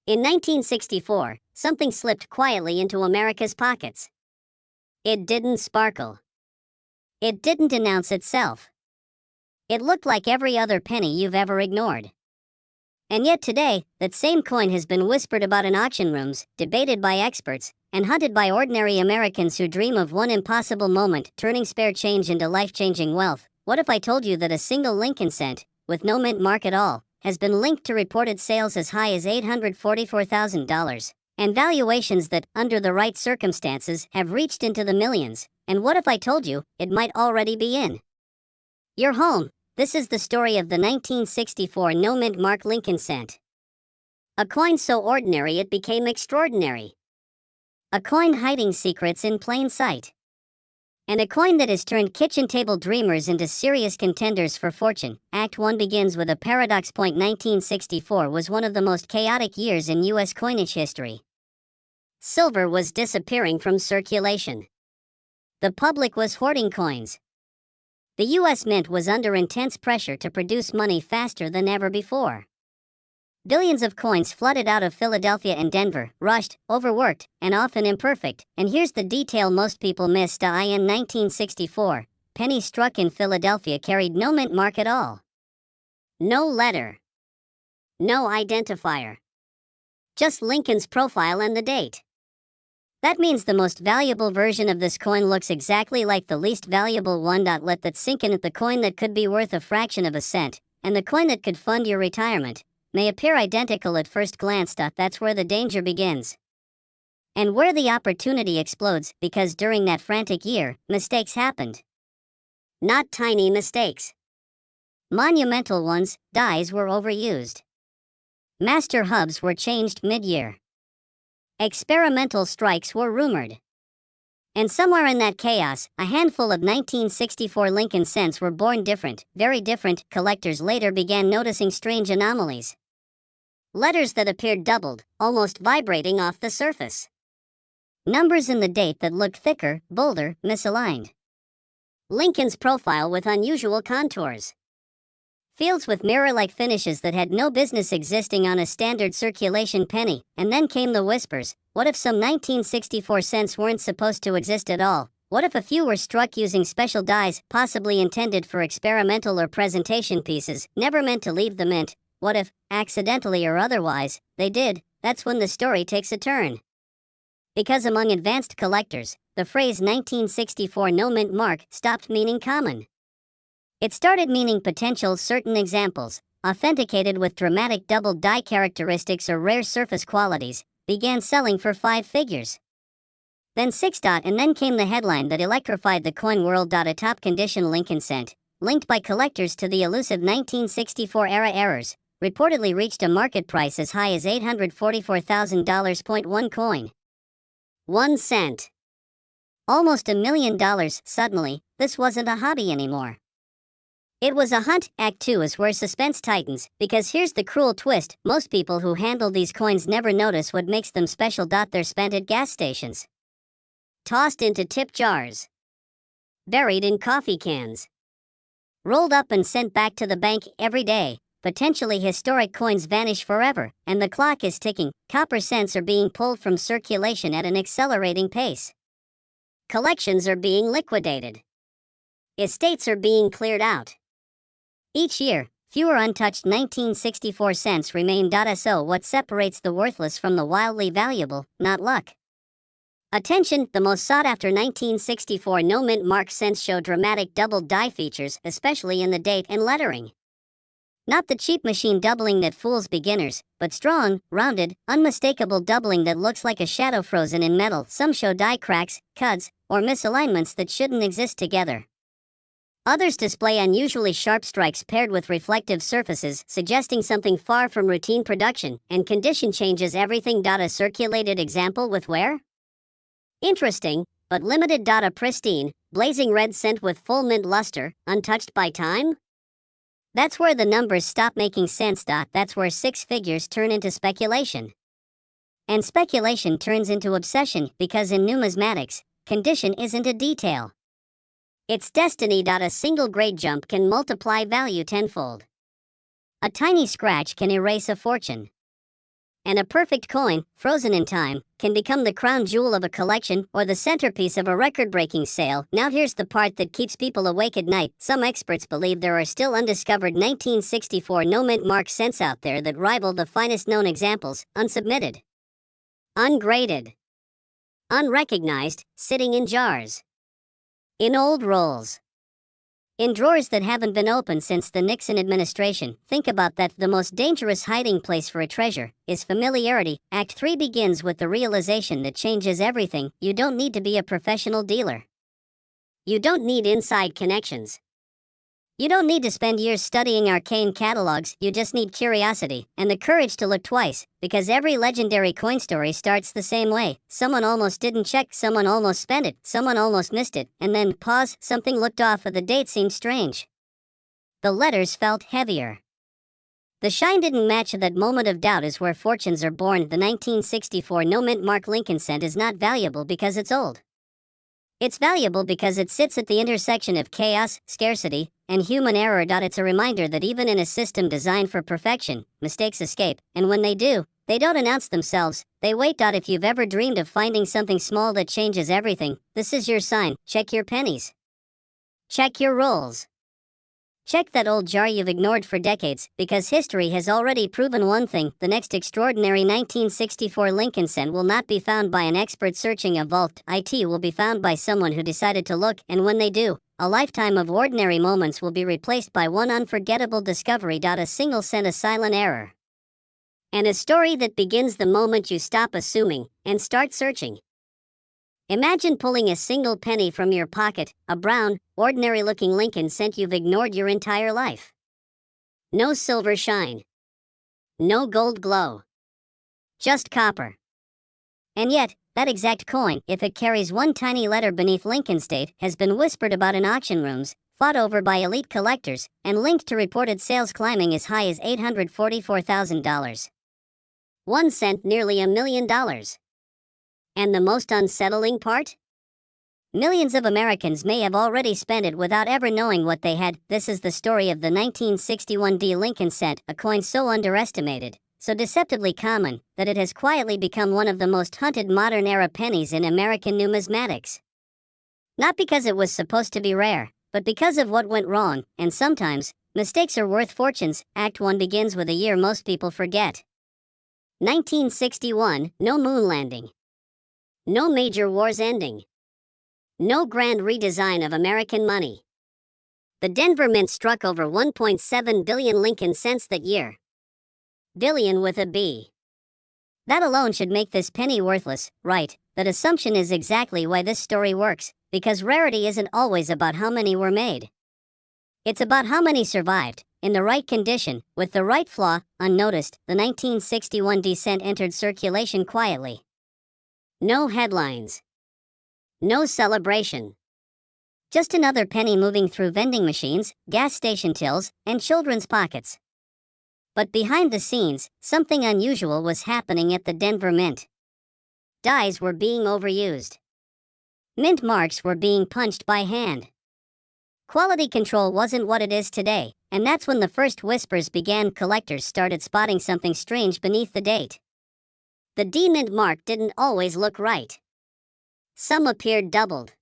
In 1964, something slipped quietly into America's pockets. It didn't sparkle. It didn't announce itself. It looked like every other penny you've ever ignored. And yet today, that same coin has been whispered about in auction rooms, debated by experts, and hunted by ordinary Americans who dream of one impossible moment, turning spare change into life-changing wealth. What if I told you that a single Lincoln cent, with no mint mark at all, has been linked to reported sales as high as $844,000, and valuations that, under the right circumstances, have reached into the millions? And what if I told you it might already be in your home? This is the story of the 1964 no-mint mark Lincoln cent. A coin so ordinary it became extraordinary. A coin hiding secrets in plain sight. And a coin that has turned kitchen table dreamers into serious contenders for fortune. Act 1 begins with a paradox. 1964 was one of the most chaotic years in U.S. coinage history. Silver was disappearing from circulation. The public was hoarding coins. The U.S. Mint was under intense pressure to produce money faster than ever before. Billions of coins flooded out of Philadelphia and Denver, rushed, overworked, and often imperfect. And here's the detail most people missed. In 1964, pennies struck in Philadelphia carried no mint mark at all. No letter. No identifier. Just Lincoln's profile and the date. That means the most valuable version of this coin looks exactly like the least valuable one. Let that sink in. The coin that could be worth a fraction of a cent, and the coin that could fund your retirement, may appear identical at first glance. That's where the danger begins. And where the opportunity explodes, because during that frantic year, mistakes happened. Not tiny mistakes. Monumental ones. Dies were overused. Master hubs were changed mid-year. Experimental strikes were rumored. And somewhere in that chaos, a handful of 1964 Lincoln cents were born different, very different. Collectors later began noticing strange anomalies. Letters that appeared doubled, almost vibrating off the surface. Numbers in the date that looked thicker, bolder, misaligned. Lincoln's profile with unusual contours. Fields with mirror-like finishes that had no business existing on a standard circulation penny. And then came the whispers. What if some 1964 cents weren't supposed to exist at all? What if a few were struck using special dies, possibly intended for experimental or presentation pieces, never meant to leave the mint? What if, accidentally or otherwise, they did? That's when the story takes a turn. Because among advanced collectors, the phrase 1964 no mint mark stopped meaning common. It started meaning potential. Certain examples, authenticated with dramatic double die characteristics or rare surface qualities, began selling for 5 figures. Then 6. And then came the headline that electrified the coin world. A top condition Lincoln cent, linked by collectors to the elusive 1964 era errors, reportedly reached a market price as high as $844,000. One coin. 1 cent. Almost $1 million. Suddenly, this wasn't a hobby anymore. It was a hunt. Act 2 is where suspense tightens, because here's the cruel twist. Most people who handle these coins never notice what makes them special. They're spent at gas stations. Tossed into tip jars. Buried in coffee cans. Rolled up and sent back to the bank every day. Potentially historic coins vanish forever, and the clock is ticking. Copper cents are being pulled from circulation at an accelerating pace. Collections are being liquidated. Estates are being cleared out. Each year, fewer untouched 1964 cents remain. So what separates the worthless from the wildly valuable? Not luck. Attention, the most sought-after 1964 no-mint mark cents show dramatic double die features, especially in the date and lettering. Not the cheap machine doubling that fools beginners, but strong, rounded, unmistakable doubling that looks like a shadow frozen in metal. Some show die cracks, cuts, or misalignments that shouldn't exist together. Others display unusually sharp strikes paired with reflective surfaces, suggesting something far from routine production, and condition changes everything. A circulated example with wear? Interesting, but limited. A pristine, blazing red cent with full mint luster, untouched by time? That's where the numbers stop making sense. That's where 6 figures turn into speculation. And speculation turns into obsession, because in numismatics, condition isn't a detail. It's destiny. A single grade jump can multiply value tenfold. A tiny scratch can erase a fortune. And a perfect coin, frozen in time, can become the crown jewel of a collection or the centerpiece of a record-breaking sale. Now here's the part that keeps people awake at night. Some experts believe there are still undiscovered 1964 no-mint mark cents out there that rival the finest known examples, unsubmitted, ungraded, unrecognized, sitting in jars, in old rolls, in drawers that haven't been opened since the Nixon administration. Think about that. The most dangerous hiding place for a treasure is familiarity. Act 3 begins with the realization that changes everything. You don't need to be a professional dealer. You don't need inside connections. You don't need to spend years studying arcane catalogs. You just need curiosity and the courage to look twice, because every legendary coin story starts the same way. Someone almost didn't check, someone almost spent it, someone almost missed it, and then, pause, something looked off, or the date seemed strange. The letters felt heavier. The shine didn't match. That moment of doubt is where fortunes are born. The 1964 no-mint mark Lincoln cent is not valuable because it's old. It's valuable because it sits at the intersection of chaos, scarcity, and human error. It's a reminder that even in a system designed for perfection, mistakes escape, and when they do, they don't announce themselves, they wait. If you've ever dreamed of finding something small that changes everything, this is your sign. Check your pennies. Check your rolls. Check that old jar you've ignored for decades, because history has already proven one thing: the next extraordinary 1964 Lincoln cent will not be found by an expert searching a vault. It will be found by someone who decided to look, and when they do, a lifetime of ordinary moments will be replaced by one unforgettable discovery. A single cent, a silent error. And a story that begins the moment you stop assuming and start searching. Imagine pulling a single penny from your pocket, a brown, ordinary-looking Lincoln cent you've ignored your entire life. No silver shine. No gold glow. Just copper. And yet, that exact coin, if it carries one tiny letter beneath Lincoln's date, has been whispered about in auction rooms, fought over by elite collectors, and linked to reported sales climbing as high as $844,000. 1 cent, nearly $1 million. And the most unsettling part? Millions of Americans may have already spent it without ever knowing what they had. This is the story of the 1961 Lincoln cent, a coin so underestimated, so deceptively common, that it has quietly become one of the most hunted modern-era pennies in American numismatics. Not because it was supposed to be rare, but because of what went wrong, and sometimes, mistakes are worth fortunes. Act 1 begins with a year most people forget. 1961, no moon landing. No major wars ending. No grand redesign of American money. The Denver Mint struck over 1.7 billion Lincoln cents that year. Billion with a B. That alone should make this penny worthless, right? That assumption is exactly why this story works, because rarity isn't always about how many were made. It's about how many survived, in the right condition, with the right flaw, unnoticed. The 1961 cent entered circulation quietly. No headlines. No celebration. Just another penny moving through vending machines, gas station tills, and children's pockets. But behind the scenes, something unusual was happening at the Denver Mint. Dies were being overused. Mint marks were being punched by hand. Quality control wasn't what it is today, and that's when the first whispers began. Collectors started spotting something strange beneath the date. The D-Mint mark didn't always look right. Some appeared doubled.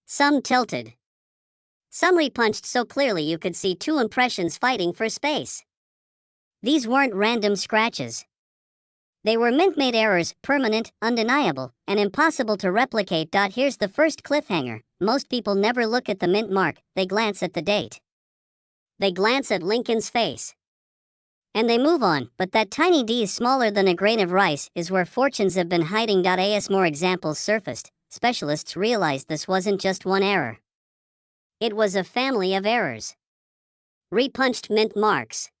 Some tilted. Some repunched so clearly you could see two impressions fighting for space. These weren't random scratches. They were mint-made errors, permanent, undeniable, and impossible to replicate. Here's the first cliffhanger. Most people never look at the mint mark, they glance at the date. They glance at Lincoln's face. And they move on, but that tiny D, smaller than a grain of rice, is where fortunes have been hiding. As more examples surfaced, specialists realized this wasn't just one error. It was a family of errors. Repunched mint marks.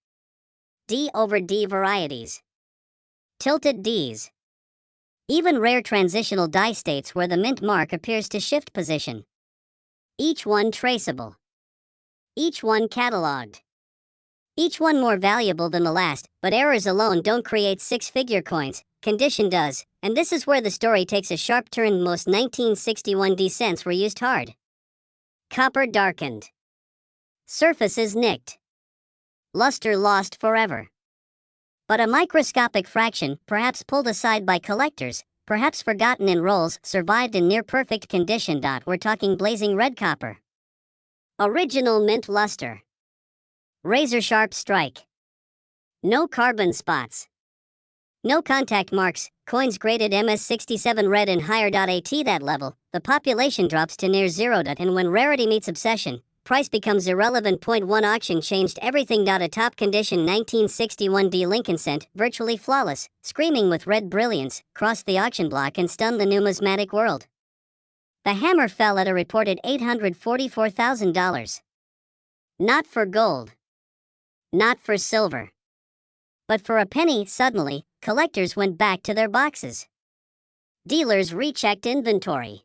D over D varieties. Tilted Ds. Even rare transitional die states where the mint mark appears to shift position. Each one traceable. Each one cataloged. Each one more valuable than the last, but errors alone don't create six-figure coins, condition does, and this is where the story takes a sharp turn. Most 1961 cents were used hard. Copper darkened. Surfaces nicked. Luster lost forever. But a microscopic fraction, perhaps pulled aside by collectors, perhaps forgotten in rolls, survived in near-perfect condition. We're talking blazing red copper. Original mint luster. Razor-sharp strike. No carbon spots. No contact marks, coins graded MS67 red and higher. At that level, the population drops to near zero. And when rarity meets obsession, price becomes irrelevant. One auction changed everything. A top condition 1961 D Lincoln cent, virtually flawless, screaming with red brilliance, crossed the auction block and stunned the numismatic world. The hammer fell at a reported $844,000. Not for gold. Not for silver. But for a penny. Suddenly, collectors went back to their boxes. Dealers rechecked inventory.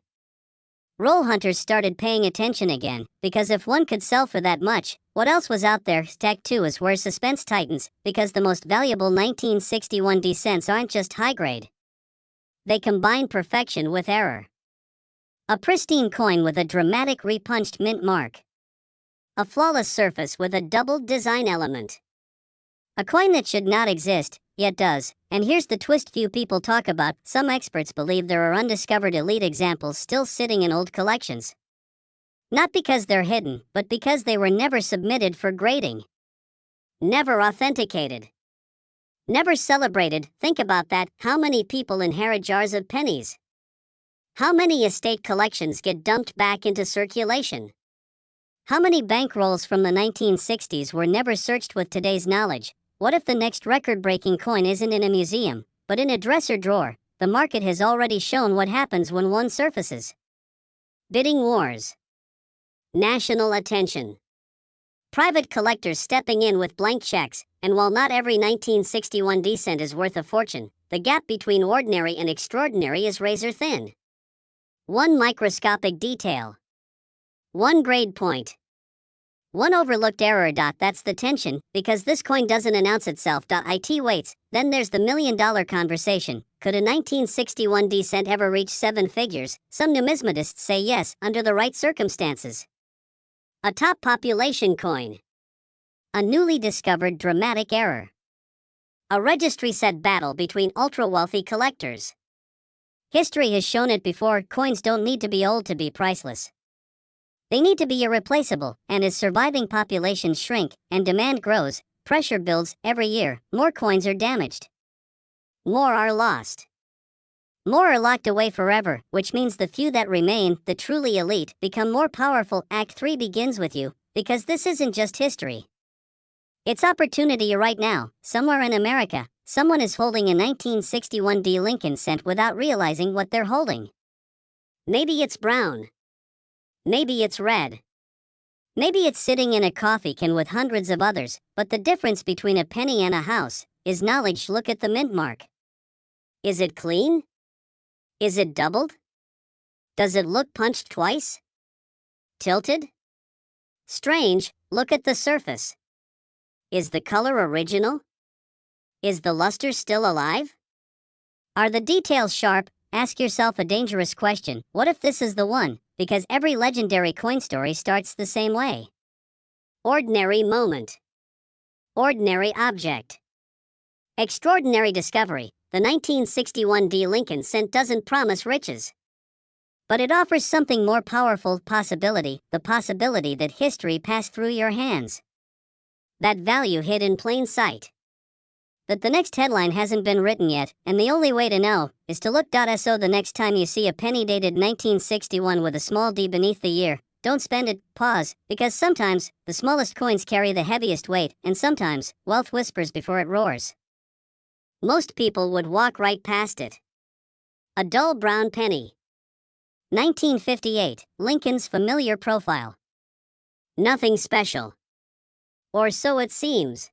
Roll hunters started paying attention again, because if one could sell for that much, what else was out there? Stack 2 is where suspense tightens, because the most valuable 1961 D cents aren't just high grade. They combine perfection with error. A pristine coin with a dramatic repunched mint mark. A flawless surface with a doubled design element. A coin that should not exist, yet does. And here's the twist few people talk about. Some experts believe there are undiscovered elite examples still sitting in old collections. Not because they're hidden, but because they were never submitted for grading. Never authenticated. Never celebrated. Think about that. How many people inherit jars of pennies? How many estate collections get dumped back into circulation? How many bankrolls from the 1960s were never searched with today's knowledge? What if the next record-breaking coin isn't in a museum, but in a dresser drawer? The market has already shown what happens when one surfaces. Bidding wars. National attention. Private collectors stepping in with blank checks, and while not every 1961 D cent is worth a fortune, the gap between ordinary and extraordinary is razor thin. One microscopic detail. One grade point. One overlooked error. That's the tension, because this coin doesn't announce itself. It waits. Then there's the million-dollar conversation. Could a 1961 D cent ever reach 7 figures? Some numismatists say yes, under the right circumstances. A top population coin. A newly discovered dramatic error. A registry-set battle between ultra-wealthy collectors. History has shown it before. Coins don't need to be old to be priceless. They need to be irreplaceable, and as surviving populations shrink and demand grows, pressure builds. Every year, more coins are damaged. More are lost. More are locked away forever, which means the few that remain, the truly elite, become more powerful. Act 3 begins with you, because this isn't just history. It's opportunity right now. Somewhere in America, someone is holding a 1961 D Lincoln cent without realizing what they're holding. Maybe it's brown. Maybe it's red. Maybe it's sitting in a coffee can with hundreds of others, but the difference between a penny and a house is knowledge. Look at the mint mark. Is it clean? Is it doubled? Does it look punched twice? Tilted? Strange. Look at the surface. Is the color original? Is the luster still alive? Are the details sharp? Ask yourself a dangerous question. What if this is the one? Because every legendary coin story starts the same way. Ordinary moment. Ordinary object. Extraordinary discovery. The 1961 D Lincoln cent doesn't promise riches. But it offers something more powerful. Possibility. The possibility that history passed through your hands. That value hid in plain sight. That the next headline hasn't been written yet, and the only way to know is to look. So the next time you see a penny dated 1961 with a small d beneath the year, don't spend it. Pause, because sometimes the smallest coins carry the heaviest weight, and sometimes wealth whispers before it roars. Most people would walk right past it. A dull brown penny. 1958, Lincoln's familiar profile. Nothing special. Or so it seems.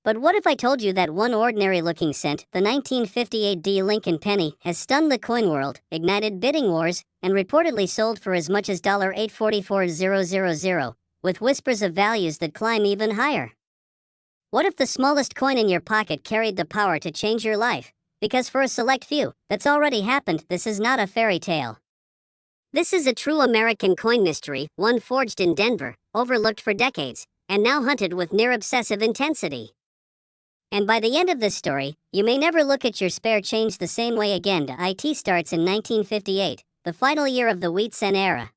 But what if I told you that one ordinary-looking cent, the 1958 D Lincoln penny, has stunned the coin world, ignited bidding wars, and reportedly sold for as much as $844,000, with whispers of values that climb even higher? What if the smallest coin in your pocket carried the power to change your life? Because for a select few, that's already happened. This is not a fairy tale. This is a true American coin mystery, one forged in Denver, overlooked for decades, and now hunted with near-obsessive intensity. And by the end of this story, you may never look at your spare change the same way again. It starts in 1958, the final year of the wheat cent era.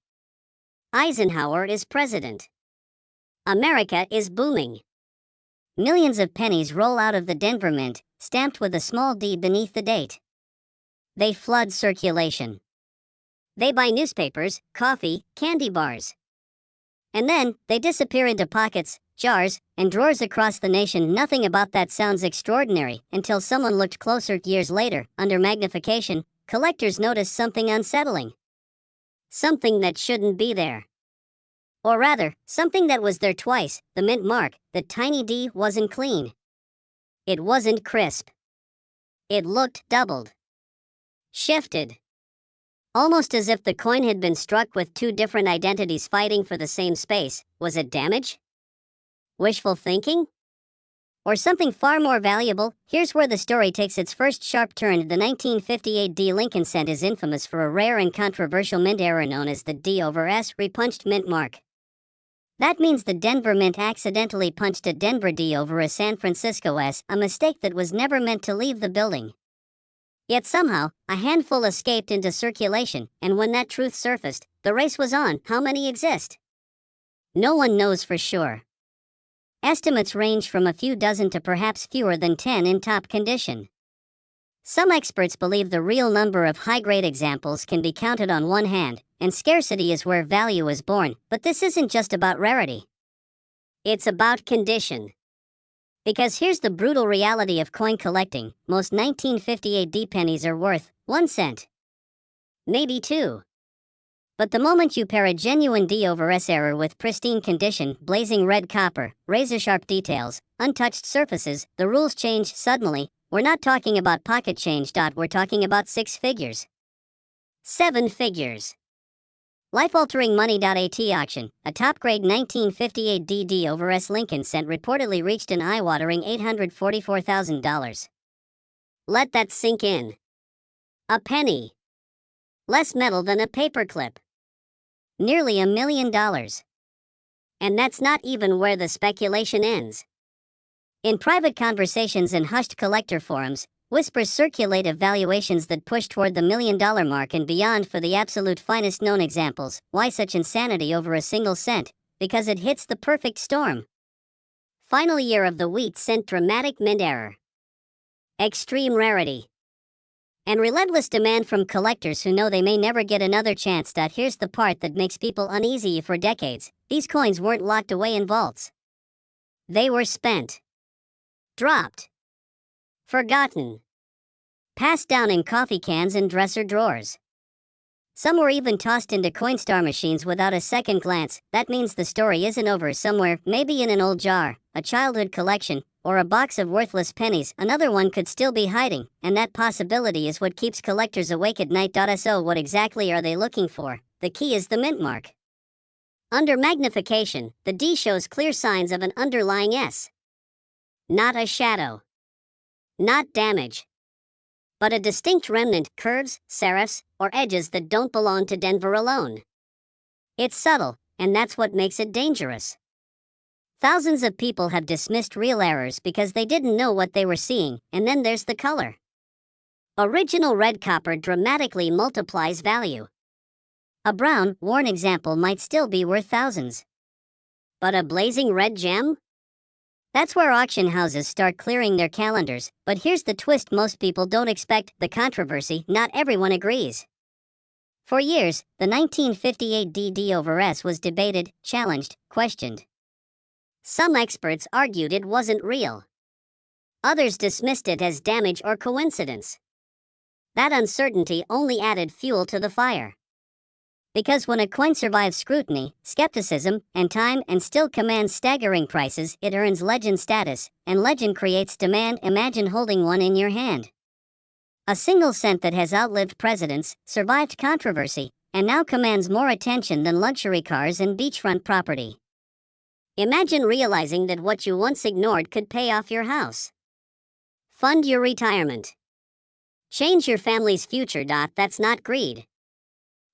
Eisenhower is president. America is booming. Millions of pennies roll out of the Denver Mint, stamped with a small D beneath the date. They flood circulation. They buy newspapers, coffee, candy bars. And then, they disappear into pockets, jars, and drawers across the nation. Nothing about that sounds extraordinary until someone looked closer. Years later, under magnification, collectors noticed something unsettling. Something that shouldn't be there. Or rather, something that was there twice. The mint mark, the tiny D, wasn't clean. It wasn't crisp. It looked doubled. Shifted. Almost as if the coin had been struck with two different identities fighting for the same space. Was it damage? Wishful thinking? Or something far more valuable? Here's where the story takes its first sharp turn. The 1958 D Lincoln cent is infamous for a rare and controversial mint error known as the D/S repunched mint mark. That means the Denver Mint accidentally punched a Denver D over a San Francisco S, a mistake that was never meant to leave the building. Yet somehow, a handful escaped into circulation, and when that truth surfaced, the race was on. How many exist? No one knows for sure. Estimates range from a few dozen to perhaps fewer than 10 in top condition. Some experts believe the real number of high-grade examples can be counted on one hand, and scarcity is where value is born. But this isn't just about rarity. It's about condition. Because here's the brutal reality of coin collecting: most 1958 D pennies are worth 1 cent. Maybe 2. But the moment you pair a genuine D/S error with pristine condition, blazing red copper, razor-sharp details, untouched surfaces, the rules change suddenly. We're not talking about pocket change. We're talking about 6 figures. 7 figures. Life-altering money. At auction, a top-grade 1958 D/S Lincoln cent reportedly reached an eye-watering $844,000. Let that sink in. A penny. Less metal than a paperclip. Nearly $1 million. And that's not even where the speculation ends. In private conversations and hushed collector forums, whispers circulate of valuations that push toward the $1 million mark and beyond for the absolute finest known examples. Why such insanity over a single cent? Because it hits the perfect storm. Final year of the wheat cent. Dramatic mint error. Extreme rarity. And relentless demand from collectors who know they may never get another chance. Here's the part that makes people uneasy. For decades, these coins weren't locked away in vaults. They were spent. Dropped. Forgotten. Passed down in coffee cans and dresser drawers. Some were even tossed into Coinstar machines without a second glance. That means the story isn't over. Somewhere, maybe in an old jar, a childhood collection, or a box of worthless pennies, another one could still be hiding, and that possibility is what keeps collectors awake at night. So what exactly are they looking for? The key is the mint mark. Under magnification, the D shows clear signs of an underlying S. Not a shadow. Not damage. But a distinct remnant, curves, serifs, or edges that don't belong to Denver alone. It's subtle, and that's what makes it dangerous. Thousands of people have dismissed real errors because they didn't know what they were seeing. And then there's the color. Original red copper dramatically multiplies value. A brown, worn example might still be worth thousands. But a blazing red gem? That's where auction houses start clearing their calendars. But here's the twist most people don't expect: the controversy. Not everyone agrees. For years, the 1958 D/S was debated, challenged, questioned. Some experts argued it wasn't real. Others dismissed it as damage or coincidence. That uncertainty only added fuel to the fire. Because when a coin survives scrutiny, skepticism, and time and still commands staggering prices, it earns legend status, and legend creates demand. Imagine holding one in your hand. A single cent that has outlived presidents, survived controversy, and now commands more attention than luxury cars and beachfront property. Imagine realizing that what you once ignored could pay off your house. Fund your retirement. Change your family's future. That's not greed.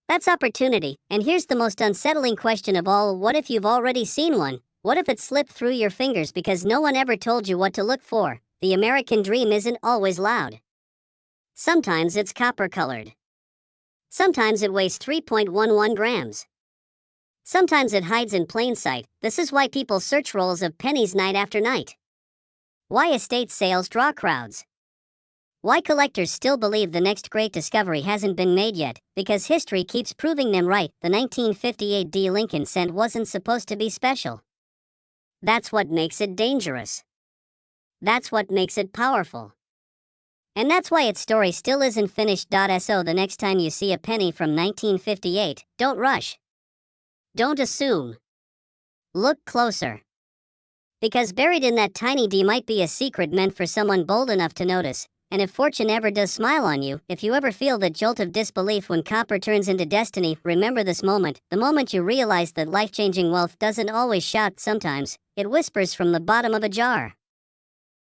That's opportunity. And here's the most unsettling question of all: what if you've already seen one? What if it slipped through your fingers because no one ever told you what to look for? The American dream isn't always loud. Sometimes it's copper-colored. Sometimes it weighs 3.11 grams. Sometimes it hides in plain sight. This is why people search rolls of pennies night after night. Why estate sales draw crowds. Why collectors still believe the next great discovery hasn't been made yet, because history keeps proving them right. The 1958 D. Lincoln cent wasn't supposed to be special. That's what makes it dangerous. That's what makes it powerful. And that's why its story still isn't finished. So the next time you see a penny from 1958, don't rush. Don't assume. Look closer. Because buried in that tiny D might be a secret meant for someone bold enough to notice. And if fortune ever does smile on you, if you ever feel that jolt of disbelief when copper turns into destiny, remember this moment, the moment you realize that life-changing wealth doesn't always shout. Sometimes it whispers from the bottom of a jar.